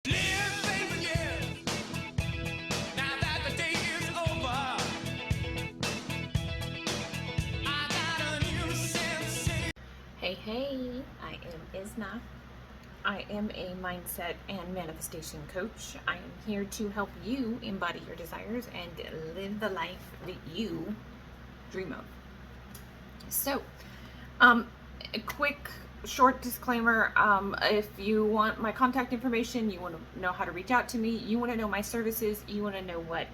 Hey, I am Izna. I am a mindset and manifestation coach. I am here to help you embody your desires and live the life that you dream of. So, a quick short disclaimer. If you want my contact information, you want to know how to reach out to me, you want to know my services, you want to know what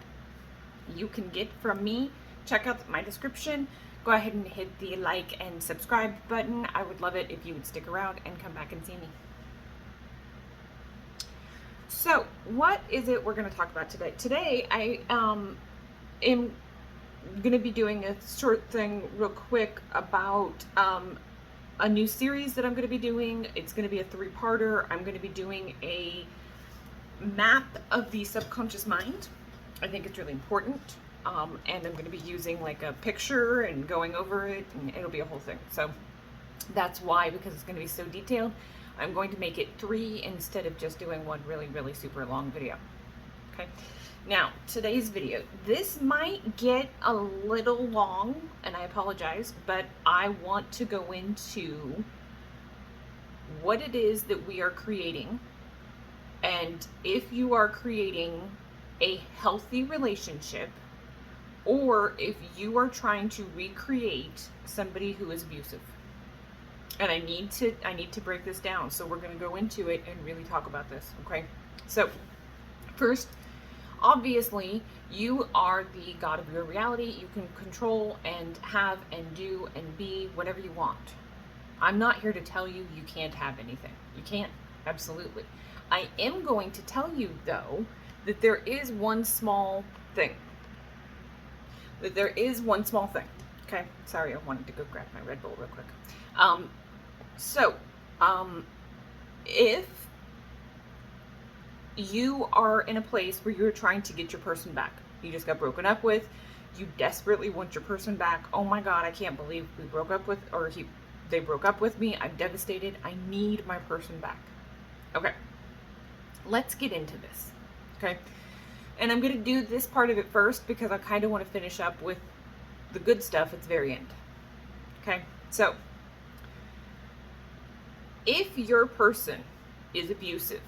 you can get from me, check out my description. Go ahead and hit the like and subscribe button. I would love it if you would stick around and come back and see me. So, what is it we're going to talk about today? Today, I am going to be doing a short thing real quick about a new series that I'm going to be doing. It's going to be a 3-parter. I'm going to be doing a map of the subconscious mind. I think it's really important. And I'm going to be using like a picture and going over it, and it'll be a whole thing. So that's why, because it's going to be so detailed, I'm going to make it 3 instead of just doing one really super long video. Okay. Now, today's video, this might get a little long, and I apologize, but I want to go into what it is that we are creating, and if you are creating a healthy relationship, or if you are trying to recreate somebody who is abusive. And I need to break this down. So we're going to go into it and really talk about this. Okay. So first, obviously, you are the God of your reality. You can control and have and do and be whatever you want. I'm not here to tell you you can't have anything. You can't. Absolutely. I am going to tell you, though, that there is one small thing. Okay, sorry, I wanted to go grab my Red Bull real quick. If you are in a place where you're trying to get your person back, you just got broken up with, you desperately want your person back. Oh my God, I can't believe we broke up with, they broke up with me. I'm devastated. I need my person back. Okay, let's get into this. Okay. And I'm going to do this part of it first because I kind of want to finish up with the good stuff at the very end. Okay? So, if your person is abusive,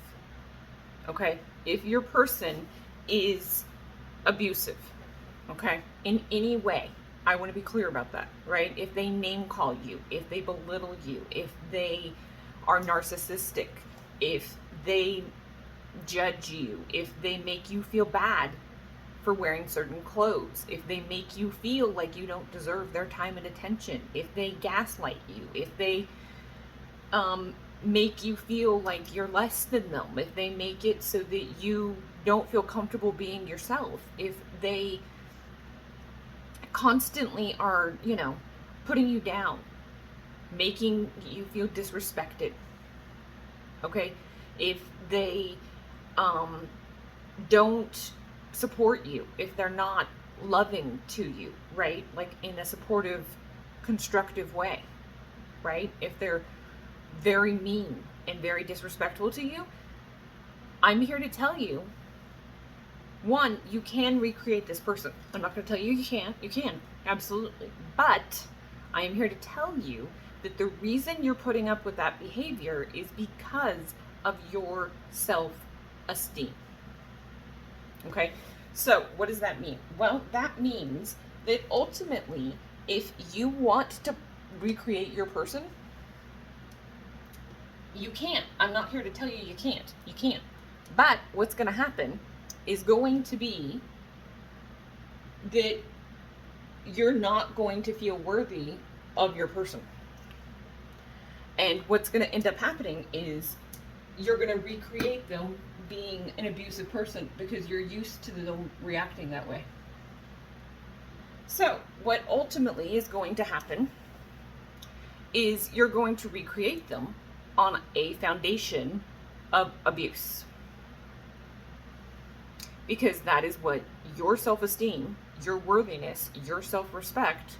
okay? If your person is abusive, okay, in any way, I want to be clear about that, right? If they name call you, if they belittle you, if they are narcissistic, if they judge you, if they make you feel bad for wearing certain clothes, if they make you feel like you don't deserve their time and attention, if they gaslight you, if they make you feel like you're less than them, if they make it so that you don't feel comfortable being yourself, if they constantly are, putting you down, making you feel disrespected, okay, if they don't support you, if they're not loving to you, right? Like in a supportive, constructive way, right? If they're very mean and very disrespectful to you, I'm here to tell you, one, you can recreate this person. I'm not going to tell you you can't. You can, absolutely. But I am here to tell you that the reason you're putting up with that behavior is because of your self-esteem. Okay, so what does that mean? Well, that means that ultimately, if you want to recreate your person, you can't. I'm not here to tell you you can't. You can't. But what's going to happen is going to be that you're not going to feel worthy of your person. And what's going to end up happening is you're going to recreate them being an abusive person because you're used to them reacting that way. So what ultimately is going to happen is you're going to recreate them on a foundation of abuse. Because that is what your self-esteem, your worthiness, your self-respect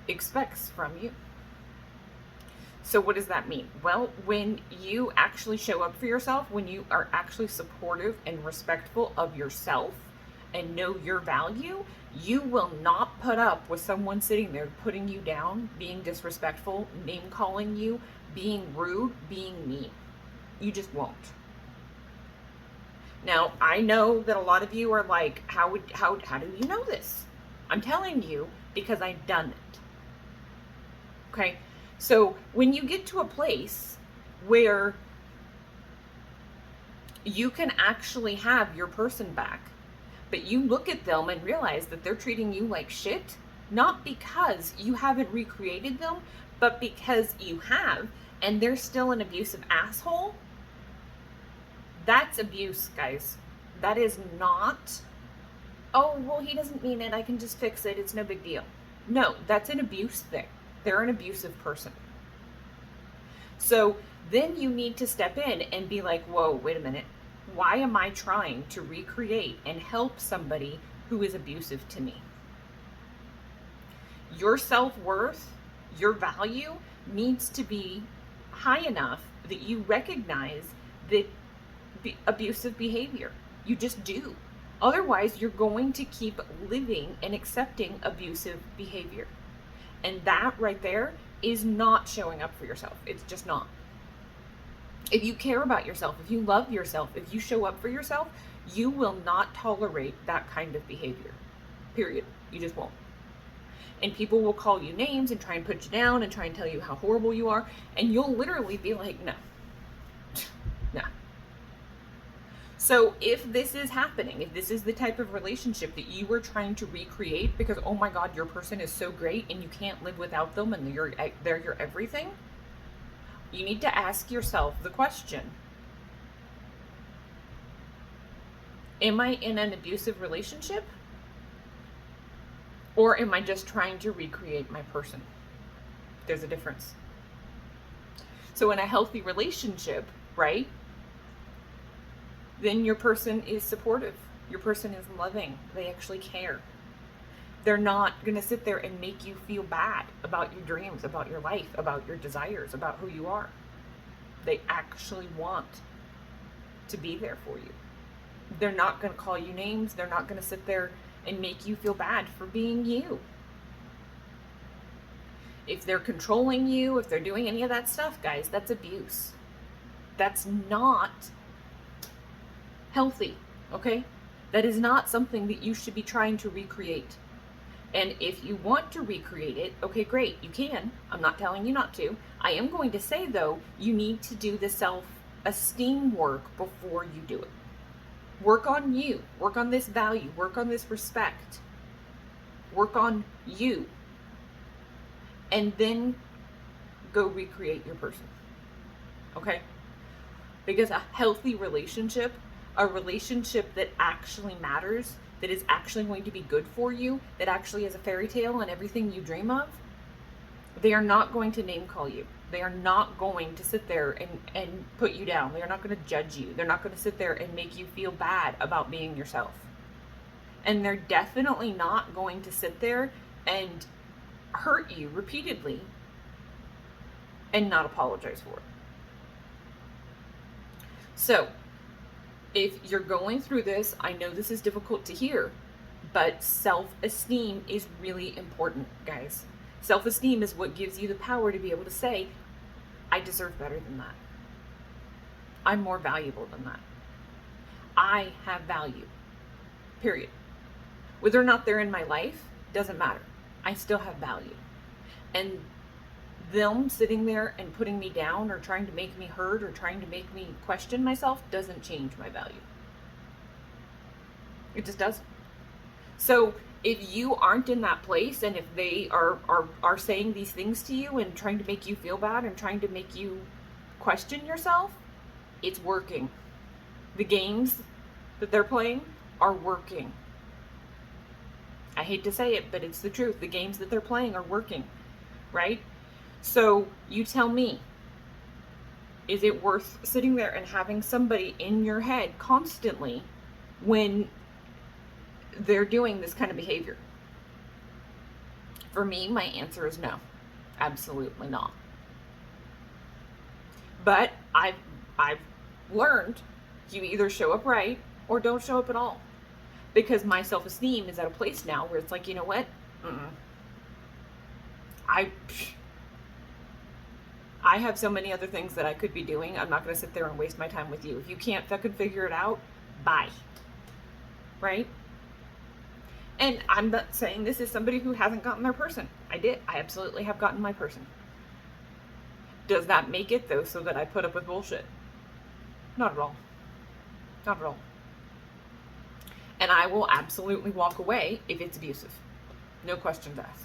expects from you. So what does that mean? Well, when you actually show up for yourself, when you are actually supportive and respectful of yourself and know your value, you will not put up with someone sitting there putting you down, being disrespectful, name calling you, being rude, being mean. You just won't. Now, I know that a lot of you are like, how do you know this? I'm telling you because I've done it. Okay? So, when you get to a place where you can actually have your person back, but you look at them and realize that they're treating you like shit, not because you haven't recreated them, but because you have, and they're still an abusive asshole, that's abuse, guys. That is not, oh, well, he doesn't mean it, I can just fix it, it's no big deal. No, that's an abuse thing. They're an abusive person. So then you need to step in and be like, whoa, wait a minute. Why am I trying to recreate and help somebody who is abusive to me? Your self-worth, your value needs to be high enough that you recognize that abusive behavior. You just do. Otherwise, you're going to keep living and accepting abusive behavior. And that right there is not showing up for yourself. It's just not. If you care about yourself, if you love yourself, if you show up for yourself, you will not tolerate that kind of behavior. Period. You just won't. And people will call you names and try and put you down and try and tell you how horrible you are. And you'll literally be like, no. No. So if this is happening, if this is the type of relationship that you were trying to recreate because, oh my God, your person is so great and you can't live without them and they're your everything, you need to ask yourself the question, am I in an abusive relationship? Or am I just trying to recreate my person? There's a difference. So in a healthy relationship, right? Then your person is supportive. Your person is loving. They actually care. They're not going to sit there and make you feel bad about your dreams, about your life, about your desires, about who you are. They actually want to be there for you. They're not going to call you names. They're not going to sit there and make you feel bad for being you. If they're controlling you, if they're doing any of that stuff, guys, that's abuse. That's not healthy, okay? That is not something that you should be trying to recreate. And if you want to recreate it, okay, great, you can. I'm not telling you not to. I am going to say, though, you need to do the self-esteem work before you do it. Work on you. Work on this value. Work on this respect. Work on you. And then go recreate your person. Okay? Because a healthy relationship, a relationship that actually matters, that is actually going to be good for you, that actually is a fairy tale and everything you dream of, they are not going to name call you. They are not going to sit there and put you down. They are not going to judge you. They're not going to sit there and make you feel bad about being yourself. And they're definitely not going to sit there and hurt you repeatedly and not apologize for it. So, if you're going through this, I know this is difficult to hear, but self-esteem is really important, guys. Self-esteem is what gives you the power to be able to say, I deserve better than that. I'm more valuable than that. I have value. Period. Whether or not they're in my life, doesn't matter. I still have value. And them sitting there and putting me down or trying to make me hurt or trying to make me question myself doesn't change my value. It just doesn't. So if you aren't in that place, and if they are saying these things to you and trying to make you feel bad and trying to make you question yourself, it's working. The games that they're playing are working. I hate to say it, but it's the truth. The games that they're playing are working, right? So you tell me, is it worth sitting there and having somebody in your head constantly when they're doing this kind of behavior? For me, my answer is no. Absolutely not. But I've learned you either show up right or don't show up at all. Because my self-esteem is at a place now where it's like, you know what? Mm-mm. I have so many other things that I could be doing. I'm not going to sit there and waste my time with you. If you can't fucking figure it out, bye. Right? And I'm not saying this is somebody who hasn't gotten their person. I did. I absolutely have gotten my person. Does that make it, though, so that I put up with bullshit? Not at all. Not at all. And I will absolutely walk away if it's abusive. No questions asked.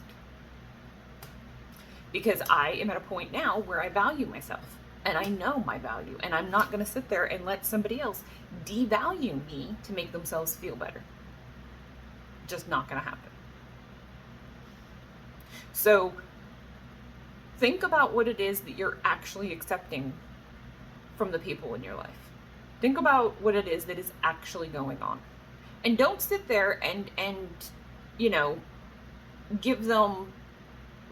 Because I am at a point now where I value myself. And I know my value. And I'm not going to sit there and let somebody else devalue me to make themselves feel better. Just not going to happen. So think about what it is that you're actually accepting from the people in your life. Think about what it is that is actually going on. And don't sit there and you know, give them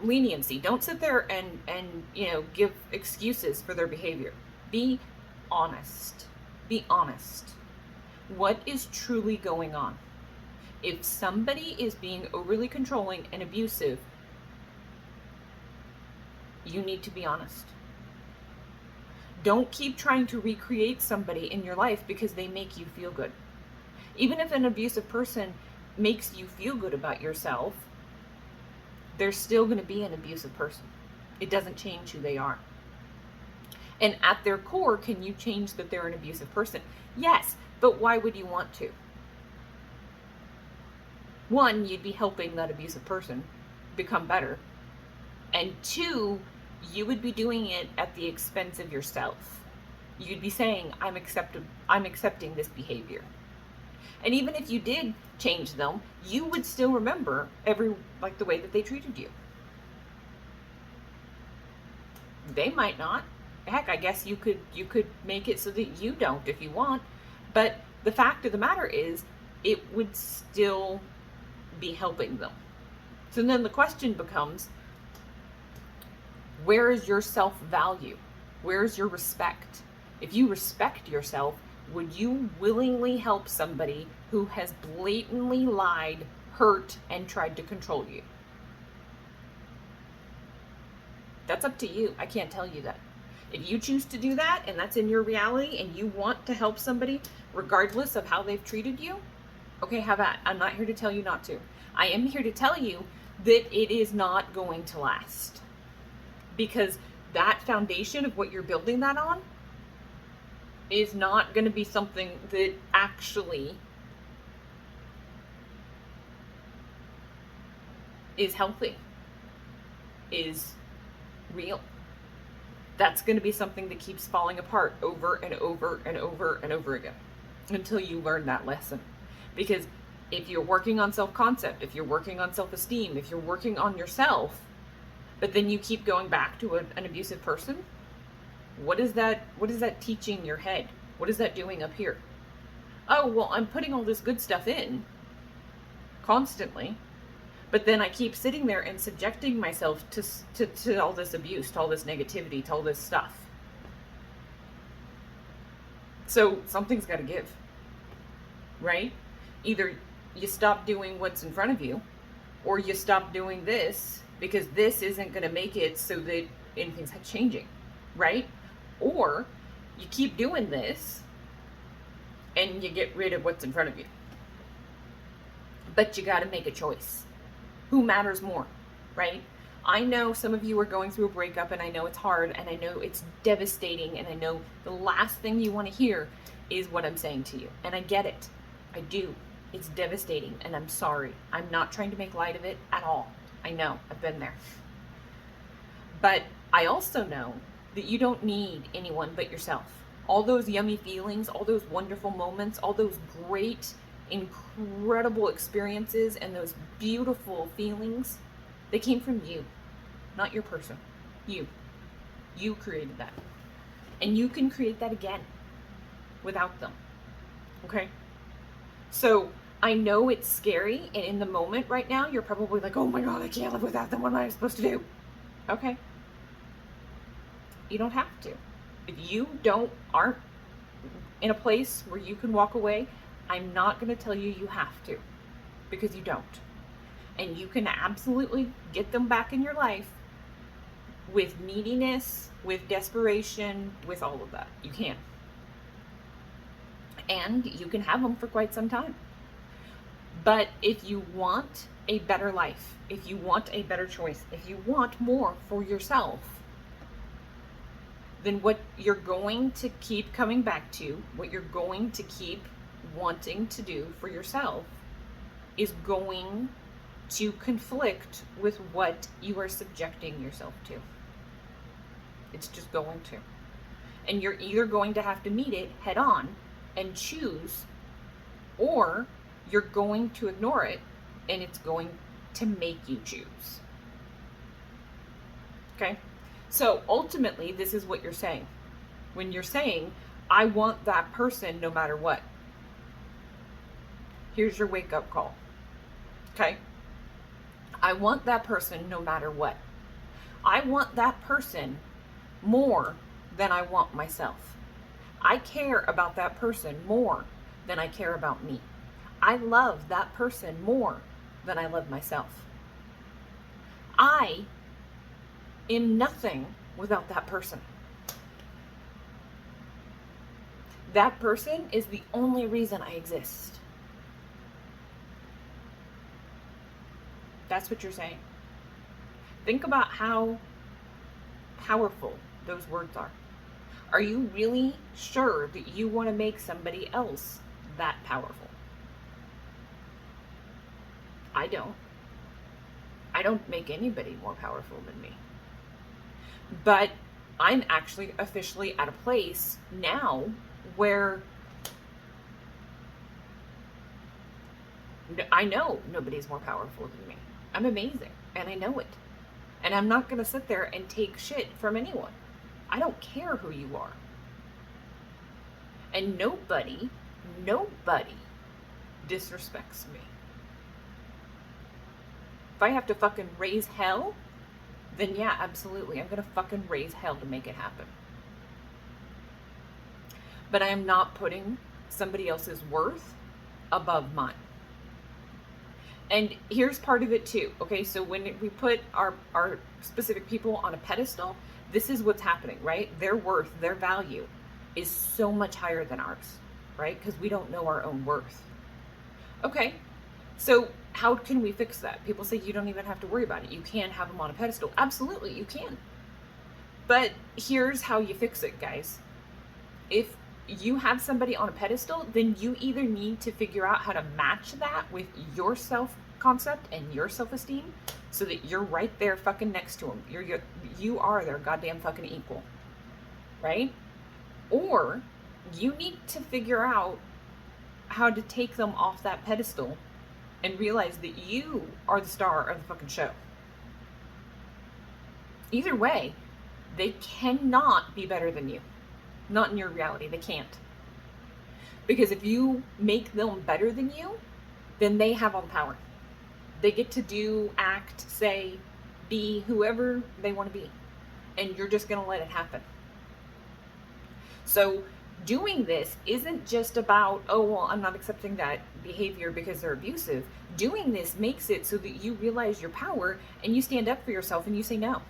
leniency. Don't sit there and you know, give excuses for their behavior. Be honest. Be honest. What is truly going on? If somebody is being overly controlling and abusive, you need to be honest. Don't keep trying to recreate somebody in your life because they make you feel good. Even if an abusive person makes you feel good about yourself, they're still going to be an abusive person. It doesn't change who they are. And at their core, can you change that they're an abusive person? Yes, but why would you want to? One, you'd be helping that abusive person become better. And two, you would be doing it at the expense of yourself. You'd be saying, I'm accepting this behavior. And even if you did change them, you would still remember the way that they treated you. They might not. Heck, I guess you could make it so that you don't if you want. But the fact of the matter is, it would still be helping them. So then the question becomes, where is your self-value? Where is your respect? If you respect yourself, would you willingly help somebody who has blatantly lied, hurt, and tried to control you? That's up to you. I can't tell you that. If you choose to do that, and that's in your reality, and you want to help somebody regardless of how they've treated you, okay, have at. I'm not here to tell you not to. I am here to tell you that it is not going to last. Because that foundation of what you're building that on is not going to be something that actually is healthy, is real. That's going to be something that keeps falling apart over and over and over and over again until you learn that lesson. Because if you're working on self-concept, if you're working on self-esteem, if you're working on yourself, but then you keep going back to an abusive person, what is that teaching your head? What is that doing up here? Oh, well, I'm putting all this good stuff in constantly, but then I keep sitting there and subjecting myself to all this abuse, to all this negativity, to all this stuff. So something's got to give, right? Either you stop doing what's in front of you, or you stop doing this because this isn't going to make it so that anything's changing, right? Or you keep doing this and you get rid of what's in front of you. But you got to make a choice. Who matters more, right? I know some of you are going through a breakup, and I know it's hard, and I know it's devastating, and I know the last thing you want to hear is what I'm saying to you. And I get it. I do. It's devastating, and I'm sorry. I'm not trying to make light of it at all. I know. I've been there. But I also know that you don't need anyone but yourself. All those yummy feelings, all those wonderful moments, all those great, incredible experiences, and those beautiful feelings, they came from you, not your person. You created that. And you can create that again without them. Okay? So I know it's scary, and in the moment right now, you're probably like, oh my God, I can't live without them. What am I supposed to do? Okay. You don't have to. If you aren't in a place where you can walk away, I'm not going to tell you you have to, because you don't. And you can absolutely get them back in your life with neediness, with desperation, with all of that. You can. And you can have them for quite some time. But if you want a better life, if you want a better choice, if you want more for yourself, then what you're going to keep coming back to, what you're going to keep wanting to do for yourself, is going to conflict with what you are subjecting yourself to. It's just going to. And you're either going to have to meet it head on and choose, or you're going to ignore it and it's going to make you choose. Okay? So ultimately, this is what you're saying. When you're saying, I want that person no matter what, here's your wake-up call. Okay? I want that person no matter what. I want that person more than I want myself. I care about that person more than I care about me. I love that person more than I love myself. I am nothing without that person. That person is the only reason I exist. That's what you're saying. Think about how powerful those words are. Are you really sure that you want to make somebody else that powerful? I don't. I don't make anybody more powerful than me. But I'm actually officially at a place now where I know nobody's more powerful than me. I'm amazing, and I know it. And I'm not going to sit there and take shit from anyone. I don't care who you are. And nobody disrespects me. If I have to fucking raise hell, then yeah, absolutely. I'm going to fucking raise hell to make it happen. But I am not putting somebody else's worth above mine. And here's part of it too. Okay, so when we put our specific people on a pedestal, this is what's happening, right? Their worth, their value is so much higher than ours, right? Because we don't know our own worth. Okay, so how can we fix that? People say you don't even have to worry about it. You can have them on a pedestal. Absolutely, you can. But here's how you fix it, guys. If you have somebody on a pedestal, then you either need to figure out how to match that with your self-concept and your self-esteem so that you're right there fucking next to them. You are their goddamn fucking equal, right? Or you need to figure out how to take them off that pedestal and realize that you are the star of the fucking show. Either way, they cannot be better than you. Not in your reality. They can't. Because if you make them better than you, then they have all the power. They get to do, act, say, be whoever they want to be. And you're just going to let it happen. So doing this isn't just about, oh, well, I'm not accepting that behavior because they're abusive. Doing this makes it so that you realize your power and you stand up for yourself and you say no.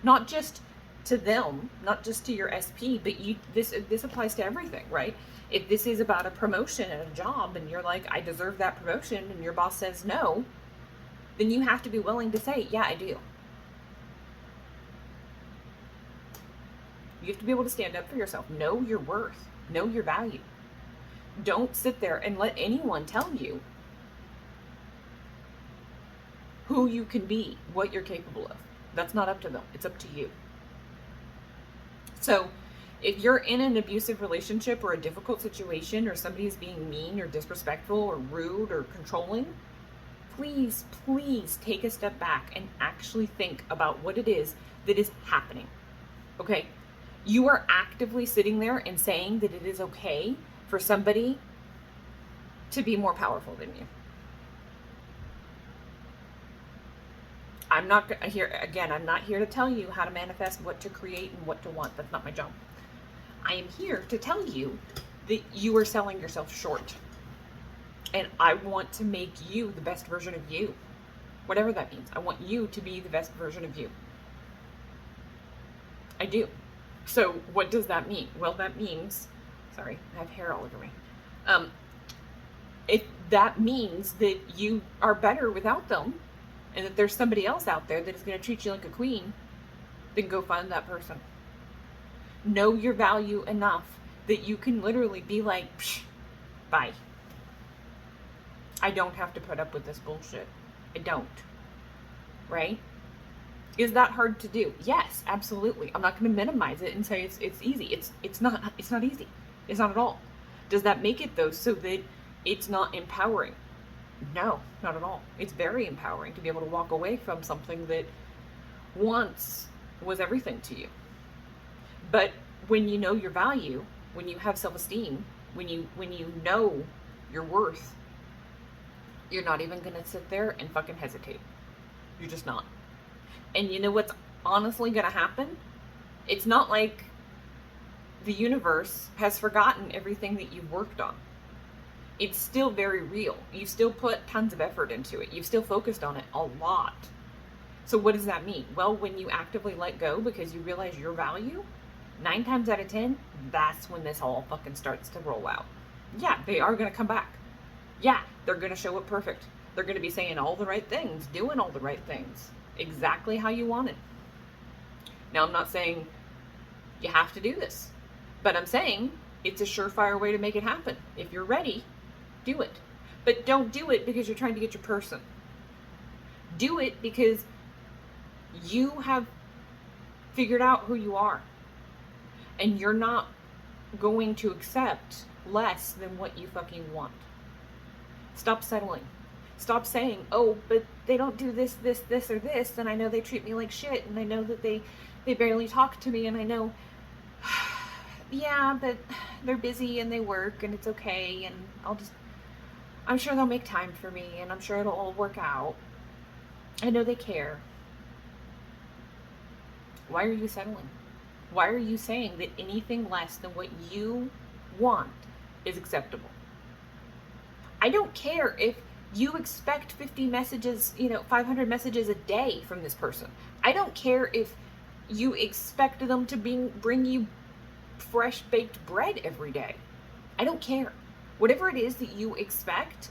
Not just to them, not just to your SP, but this applies to everything, right? If this is about a promotion at a job and you're like, I deserve that promotion, and your boss says no, then you have to be willing to say, yeah, I do. You have to be able to stand up for yourself. Know your worth. Know your value. Don't sit there and let anyone tell you who you can be, what you're capable of. That's not up to them. It's up to you. So if you're in an abusive relationship or a difficult situation, or somebody's being mean or disrespectful or rude or controlling, please take a step back and actually think about what it is that is happening. Okay? You are actively sitting there and saying that it is okay for somebody to be more powerful than you. I'm not here to tell you how to manifest, what to create, and what to want. That's not my job. I am here to tell you that you are selling yourself short. And I want to make you the best version of you. Whatever that means. I want you to be the best version of you. I do. So what does that mean? Well, that means, sorry, I have hair all over me. That means that you are better without them, and that there's somebody else out there that is going to treat you like a queen, then go find that person. Know your value enough that you can literally be like, psh, bye. I don't have to put up with this bullshit. I don't. Right? Is that hard to do? Yes, absolutely. I'm not going to minimize it and say it's easy. It's not easy. It's not at all. Does that make it though so that it's not empowering? No, not at all. It's very empowering to be able to walk away from something that once was everything to you. But when you know your value, when you have self-esteem, when you know your worth, you're not even going to sit there and fucking hesitate. You're just not. And you know what's honestly going to happen? It's not like the universe has forgotten everything that you've worked on. It's still very real. You still put tons of effort into it. You've still focused on it a lot. So what does that mean? Well, when you actively let go because you realize your value, 9 times out of 10, that's when this all fucking starts to roll out. Yeah, they are going to come back. Yeah, they're going to show up perfect. They're going to be saying all the right things, doing all the right things, exactly how you want it. Now, I'm not saying you have to do this, but I'm saying it's a surefire way to make it happen. If you're ready, do it. But don't do it because you're trying to get your person. Do it because you have figured out who you are. And you're not going to accept less than what you fucking want. Stop settling. Stop saying, oh, but they don't do this, or this, and I know they treat me like shit, and I know that they barely talk to me, and I know, yeah, but they're busy and they work and it's okay, and I'm sure they'll make time for me, and I'm sure it'll all work out. I know they care. Why are you settling? Why are you saying that anything less than what you want is acceptable? I don't care if you expect 50 messages, 500 messages a day from this person. I don't care if you expect them to bring you fresh baked bread every day. I don't care. Whatever it is that you expect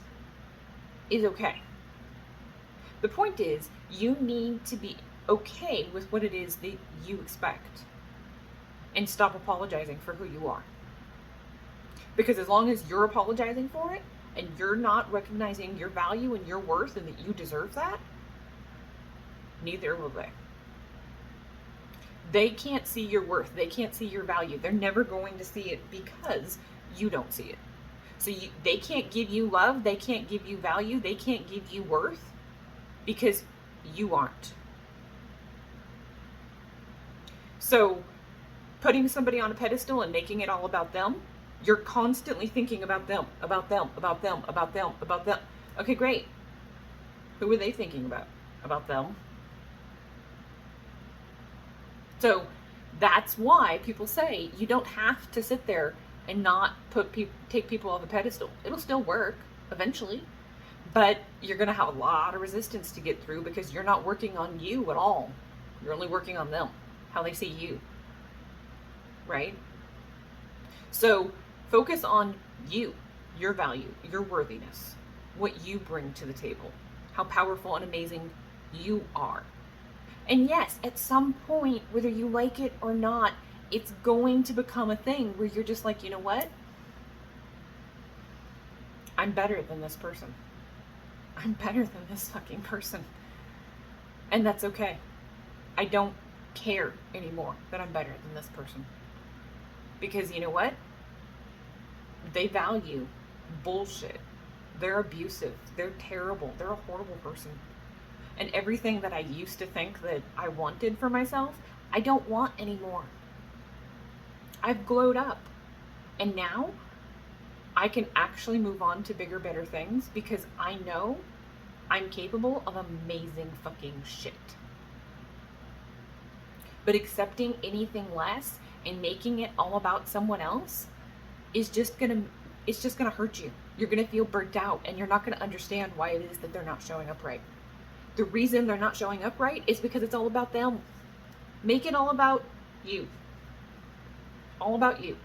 is okay. The point is, you need to be okay with what it is that you expect and stop apologizing for who you are. Because as long as you're apologizing for it and you're not recognizing your value and your worth and that you deserve that, neither will they. They can't see your worth. They can't see your value. They're never going to see it because you don't see it. So they can't give you love. They can't give you value. They can't give you worth because you aren't. So putting somebody on a pedestal and making it all about them, you're constantly thinking about them, about them, about them, about them, about them. Okay, great. Who are they thinking about? About them. So that's why people say you don't have to sit there and not take people off a pedestal. It'll still work eventually, but you're going to have a lot of resistance to get through because you're not working on you at all. You're only working on them, how they see you, right? So focus on you, your value, your worthiness, what you bring to the table, how powerful and amazing you are. And yes, at some point, whether you like it or not, it's going to become a thing where you're just like, you know what? I'm better than this person. I'm better than this fucking person. And that's okay. I don't care anymore that I'm better than this person. Because you know what? They value bullshit. They're abusive. They're terrible. They're a horrible person. And everything that I used to think that I wanted for myself, I don't want anymore. I've glowed up. And now I can actually move on to bigger, better things because I know I'm capable of amazing fucking shit. But accepting anything less and making it all about someone else is just gonna hurt you. You're gonna feel burnt out, and you're not gonna understand why it is that they're not showing up right. The reason they're not showing up right is because it's all about them. Make it all about you. All about you.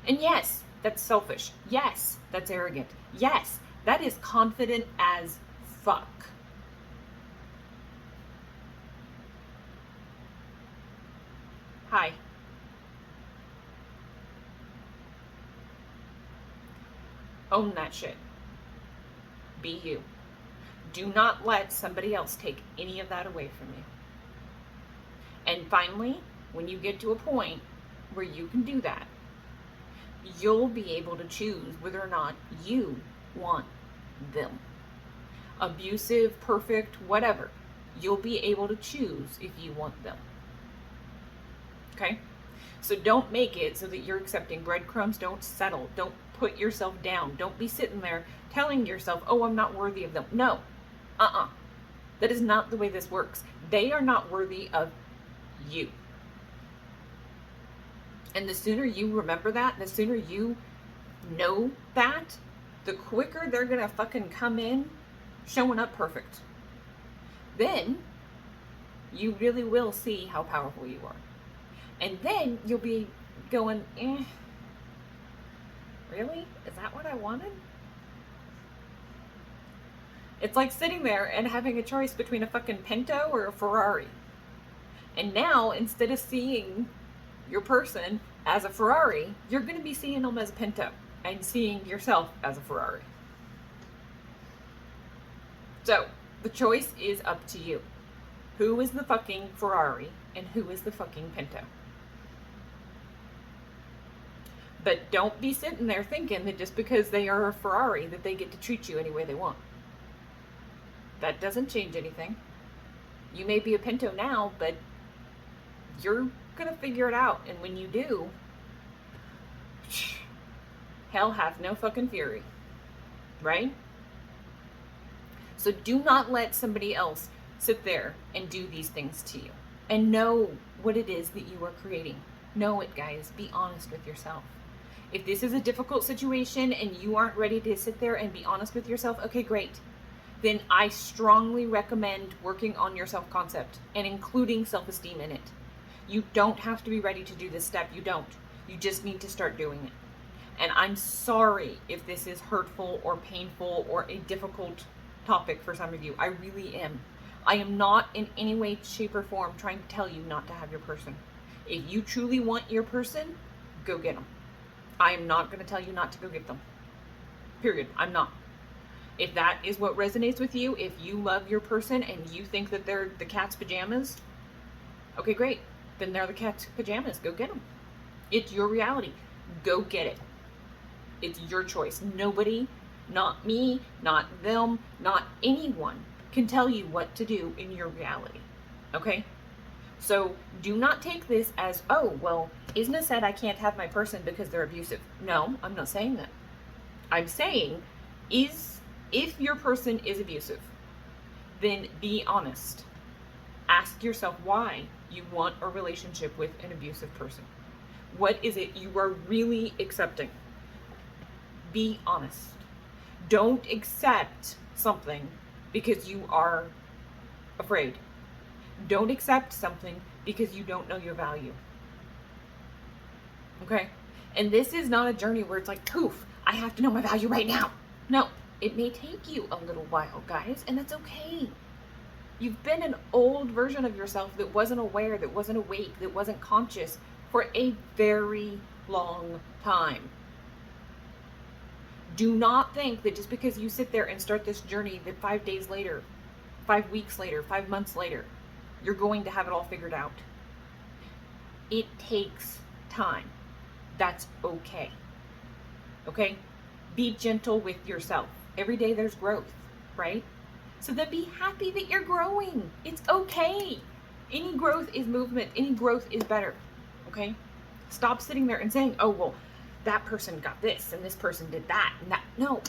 And yes, that's selfish. Yes, that's arrogant. Yes, that is confident as fuck. Hi. Own that shit. Be you. Do not let somebody else take any of that away from you. And finally, when you get to a point where you can do that, you'll be able to choose whether or not you want them. Abusive, perfect, whatever. You'll be able to choose if you want them. Okay? So don't make it so that you're accepting breadcrumbs. Don't settle. Don't put yourself down. Don't be sitting there telling yourself, oh, I'm not worthy of them. No. That is not the way this works. They are not worthy of you. And the sooner you remember that, the sooner you know that, the quicker they're going to fucking come in showing up perfect. Then you really will see how powerful you are. And then you'll be going, really? Is that what I wanted? It's like sitting there and having a choice between a fucking Pinto or a Ferrari. And now, instead of seeing your person as a Ferrari, you're going to be seeing them as a Pinto and seeing yourself as a Ferrari. So, the choice is up to you. Who is the fucking Ferrari and who is the fucking Pinto? But don't be sitting there thinking that just because they are a Ferrari that they get to treat you any way they want. That doesn't change anything. You may be a Pinto now, but you're going to figure it out. And when you do, hell hath no fucking fury. Right? So do not let somebody else sit there and do these things to you. And know what it is that you are creating. Know it, guys. Be honest with yourself. If this is a difficult situation and you aren't ready to sit there and be honest with yourself, okay, great. Then I strongly recommend working on your self-concept and including self-esteem in it. You don't have to be ready to do this step. You don't. You just need to start doing it. And I'm sorry if this is hurtful or painful or a difficult topic for some of you. I really am. I am not in any way, shape, or form trying to tell you not to have your person. If you truly want your person, go get them. I am not going to tell you not to go get them. Period. I'm not. If that is what resonates with you, if you love your person and you think that they're the cat's pajamas, okay, great. Then they're the cat's pajamas. Go get them. It's your reality. Go get it. It's your choice. Nobody, not me, not them, not anyone can tell you what to do in your reality. Okay? So do not take this as, oh, well, Izna said I can't have my person because they're abusive. No, I'm not saying that. I'm saying if your person is abusive, then be honest. Ask yourself why you want a relationship with an abusive person. What is it you are really accepting? Be honest. Don't accept something because you are afraid. Don't accept something because you don't know your value. Okay? And this is not a journey where it's like, poof, I have to know my value right now. No, it may take you a little while, guys, and that's okay. You've been an old version of yourself that wasn't aware, that wasn't awake, that wasn't conscious for a very long time. Do not think that just because you sit there and start this journey that 5 days later, 5 weeks later, 5 months later, you're going to have it all figured out. It takes time. That's okay. Okay? Be gentle with yourself. Every day there's growth, right? So then be happy that you're growing. It's okay. Any growth is movement. Any growth is better. Okay? Stop sitting there and saying, oh, well, that person got this and this person did that and that. No.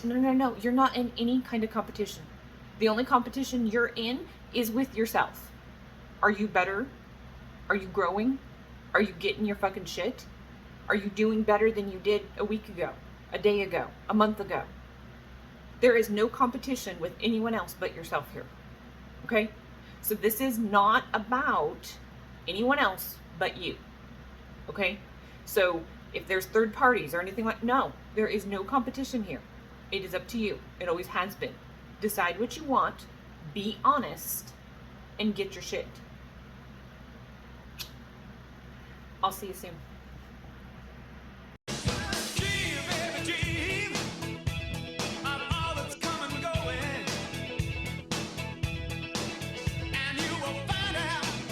You're not in any kind of competition. The only competition you're in is with yourself. Are you better? Are you growing? Are you getting your fucking shit? Are you doing better than you did a week ago, a day ago, a month ago? There is no competition with anyone else but yourself here. Okay? So this is not about anyone else but you. Okay? So if there's third parties or anything like, no, there is no competition here. It is up to you. It always has been. Decide what you want, be honest, and get your shit. I'll see you soon.